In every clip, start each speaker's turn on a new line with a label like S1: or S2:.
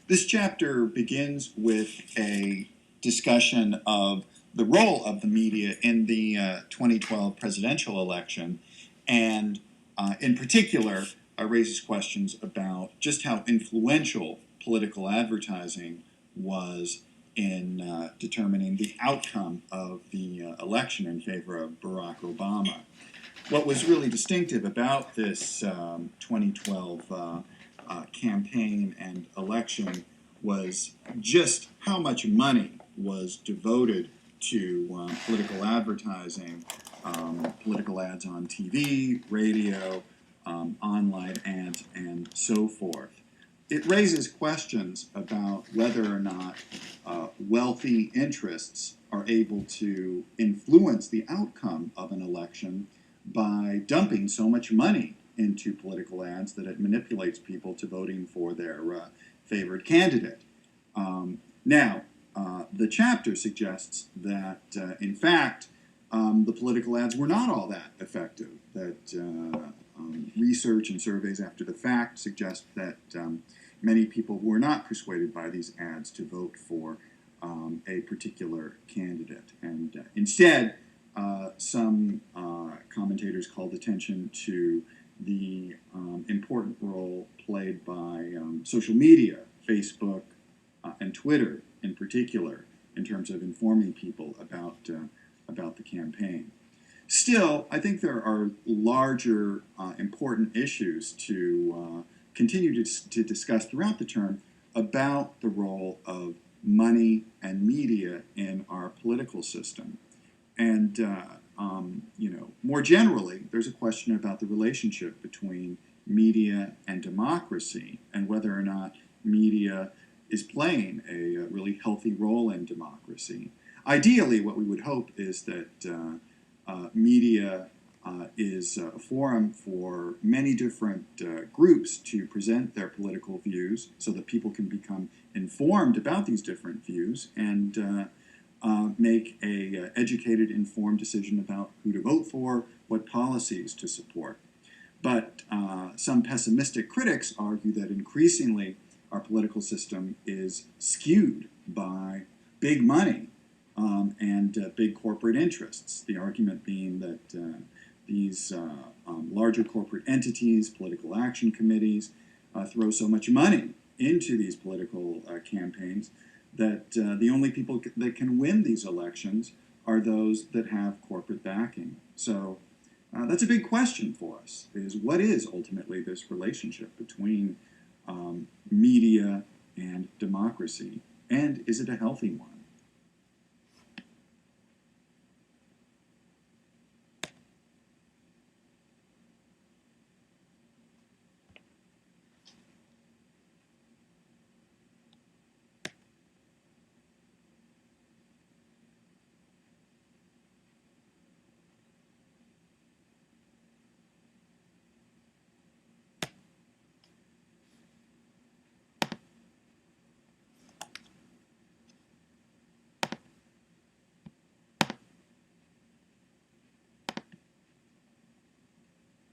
S1: This chapter begins with a discussion of the role of the media in the 2012 presidential election, and in particular, raises questions about just how influential political advertising was in determining the outcome of the election in favor of Barack Obama. What was really distinctive about this 2012 campaign and election was just how much money was devoted to political advertising, political ads on TV, radio, online ads, and so forth. It raises questions about whether or not wealthy interests are able to influence the outcome of an election by dumping so much money into political ads that it manipulates people to voting for their favored candidate. The chapter suggests that, in fact, the political ads were not all that effective, that research and surveys after the fact suggest that many people were not persuaded by these ads to vote for a particular candidate. And instead, some commentators called attention to the important role played by social media, Facebook and Twitter in particular, in terms of informing people about the campaign. Still, I think there are larger important issues to continue to discuss throughout the term about the role of money and media in our political system. And more generally, there's a question about the relationship between media and democracy and whether or not media is playing a really healthy role in democracy. Ideally, what we would hope is that media is a forum for many different groups to present their political views so that people can become informed about these different views and make a educated, informed decision about who to vote for, what policies to support. But some pessimistic critics argue that increasingly our political system is skewed by big money and big corporate interests. The argument being that these larger corporate entities, political action committees, throw so much money into these political campaigns that the only people that can win these elections are those that have corporate backing. So that's a big question for us, is what is ultimately this relationship between media and democracy, and is it a healthy one?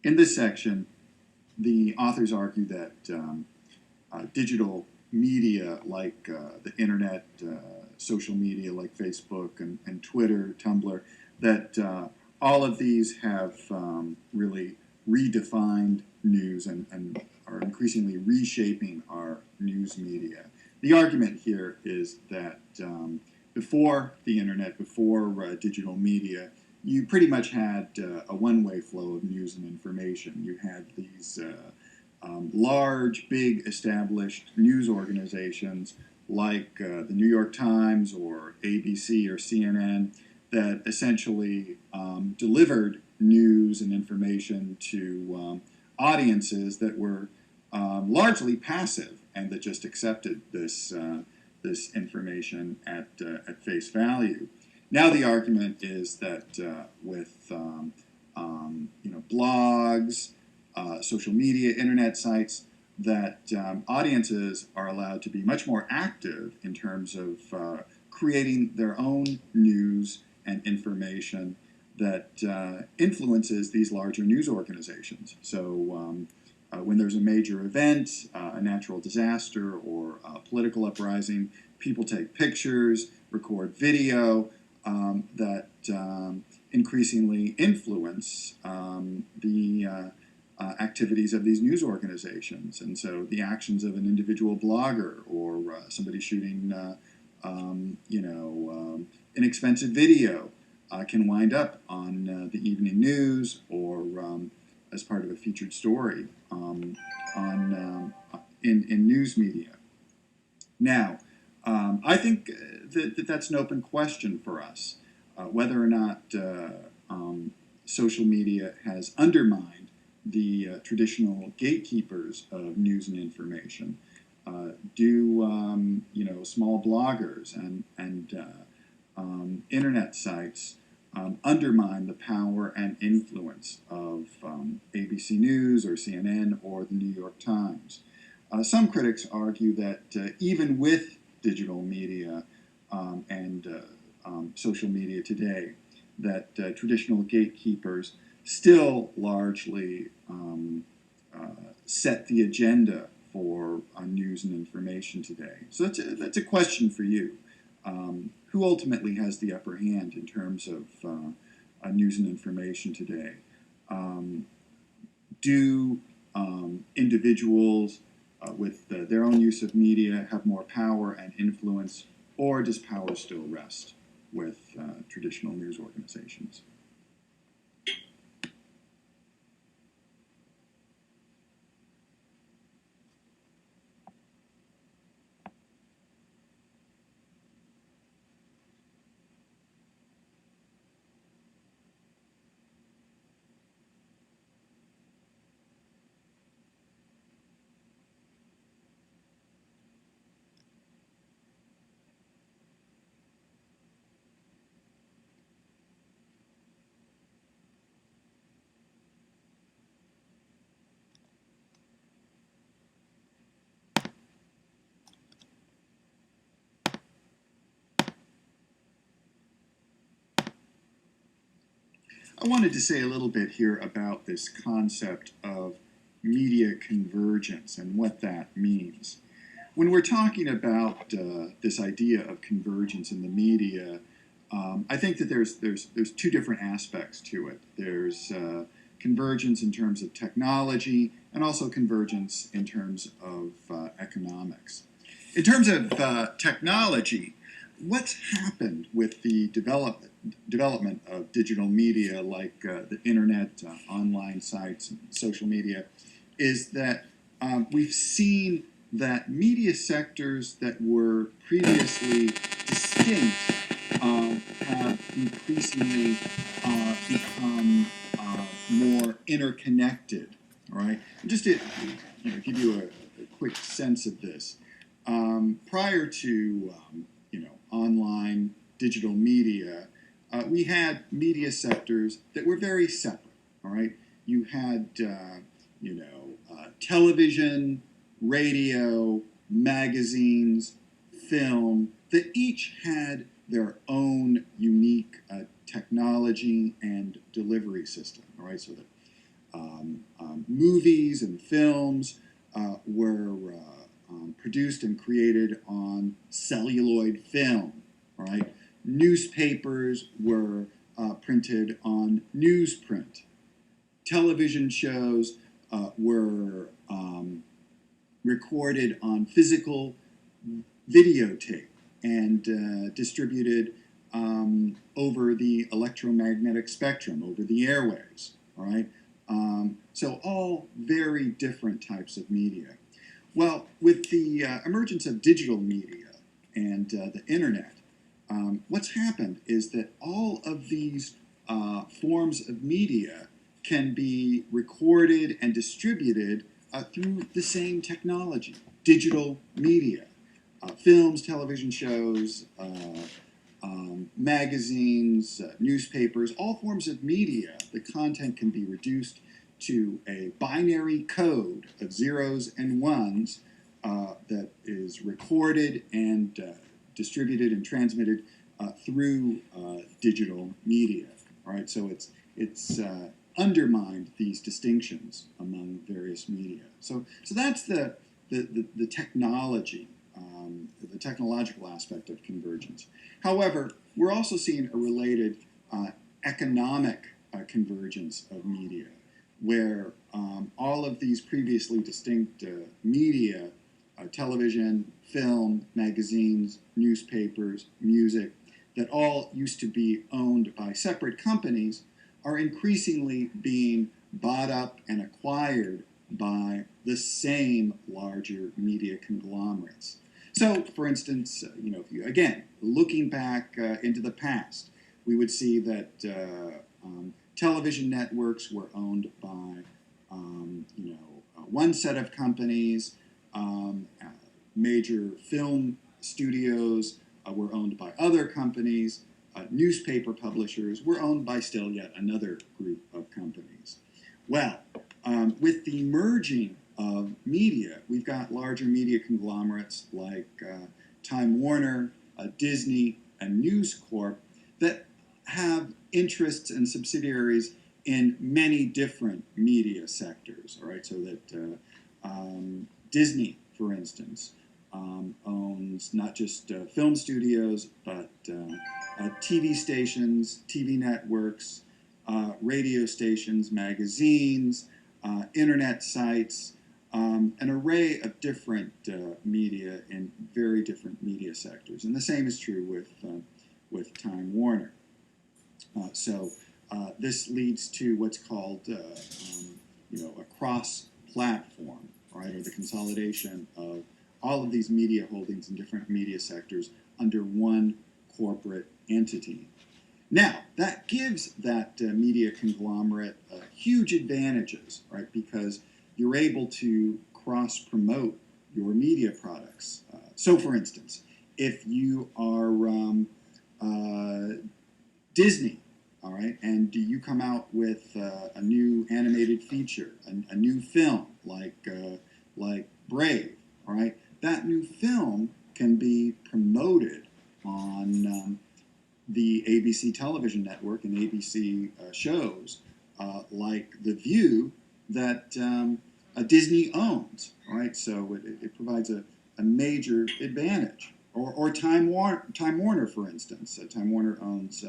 S1: In this section, the authors argue that digital media like the internet, social media like Facebook and Twitter, Tumblr, that all of these have really redefined news and are increasingly reshaping our news media. The argument here is that before the internet, before digital media, you pretty much had a one-way flow of news and information. You had these large, big, established news organizations like the New York Times or ABC or CNN that essentially delivered news and information to audiences that were largely passive and that just accepted this information at face value. Now the argument is that with blogs, social media, internet sites, that audiences are allowed to be much more active in terms of creating their own news and information that influences these larger news organizations. So when there's a major event, a natural disaster, or a political uprising, people take pictures, record video that increasingly influence the activities of these news organizations. And so the actions of an individual blogger or somebody shooting, inexpensive video can wind up on the evening news or as part of a featured story in news media. Now, I think that that's an open question for us, whether or not social media has undermined the traditional gatekeepers of news and information. Do small bloggers and internet sites undermine the power and influence of ABC News or CNN or the New York Times? Some critics argue that even with digital media and social media today, that traditional gatekeepers still largely set the agenda for news and information today. So that's a question for you. Who ultimately has the upper hand in terms of news and information today? Do individuals with their own use of media have more power and influence, or does power still rest with traditional news organizations? I wanted to say a little bit here about this concept of media convergence and what that means. When we're talking about this idea of convergence in the media, I think that there's two different aspects to it. There's convergence in terms of technology and also convergence in terms of economics. In terms of technology, what's happened with the development of digital media like the internet, online sites, and social media is that we've seen that media sectors that were previously distinct have increasingly become more interconnected. All right, and just to give you a quick sense of this, prior to online digital media, we had media sectors that were very separate. All right, you had television, radio, magazines, film that each had their own unique technology and delivery system. All right, so that movies and films were produced and created on celluloid film. All right, newspapers were printed on newsprint. Television shows were recorded on physical videotape and distributed over the electromagnetic spectrum, over the airwaves. All right, so all very different types of media. Well, with the emergence of digital media and the internet, what's happened is that all of these forms of media can be recorded and distributed through the same technology, digital media, films, television shows, magazines, newspapers, all forms of media. The content can be reduced to a binary code of zeros and ones that is recorded and distributed and transmitted through digital media. All right, so it's undermined these distinctions among various media. So that's the technology, the technological aspect of convergence. However, we're also seeing a related economic convergence of media, where all of these previously distinct media, television, film, magazines, newspapers, music, that all used to be owned by separate companies, are increasingly being bought up and acquired by the same larger media conglomerates. So, for instance, if you, again, looking back into the past, we would see that television networks were owned by, one set of companies. Major film studios were owned by other companies. Newspaper publishers were owned by still yet another group of companies. Well, with the merging of media, we've got larger media conglomerates like Time Warner, Disney, and News Corp that have interests and subsidiaries in many different media sectors. All right, so that Disney, for instance, owns not just film studios, but TV stations, TV networks, radio stations, magazines, internet sites, an array of different media in very different media sectors. And the same is true with Time Warner. So this leads to what's called a cross-platform, right, or the consolidation of all of these media holdings in different media sectors under one corporate entity. Now, that gives that media conglomerate huge advantages, right, because you're able to cross-promote your media products. So, for instance, if you are Disney, all right, and you come out with a new animated feature, a new film like Brave, all right, that new film can be promoted on the ABC television network and ABC shows like The View that Disney owns, right? So it provides a major advantage. Or Time Warner, for instance. Time Warner owns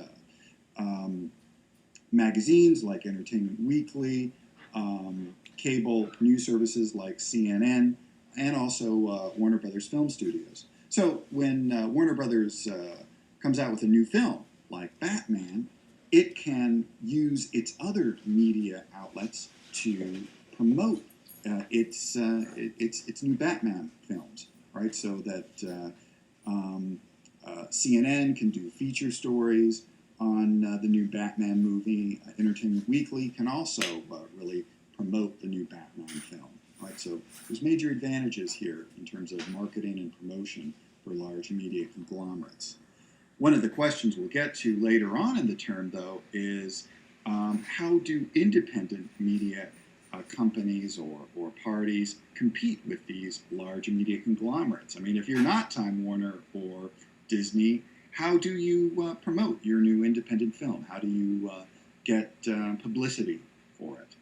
S1: magazines like Entertainment Weekly, cable news services like CNN, and also Warner Brothers Film Studios. So when Warner Brothers comes out with a new film like Batman, it can use its other media outlets to promote its new Batman films, right? So that CNN can do feature stories on the new Batman movie. Entertainment Weekly can also really promote the new Batman film, right? So there's major advantages here in terms of marketing and promotion for large media conglomerates. One of the questions we'll get to later on in the term, though, is how do independent media companies or parties compete with these large media conglomerates? I mean, if you're not Time Warner or Disney, how do you promote your new independent film? How do you get publicity for it?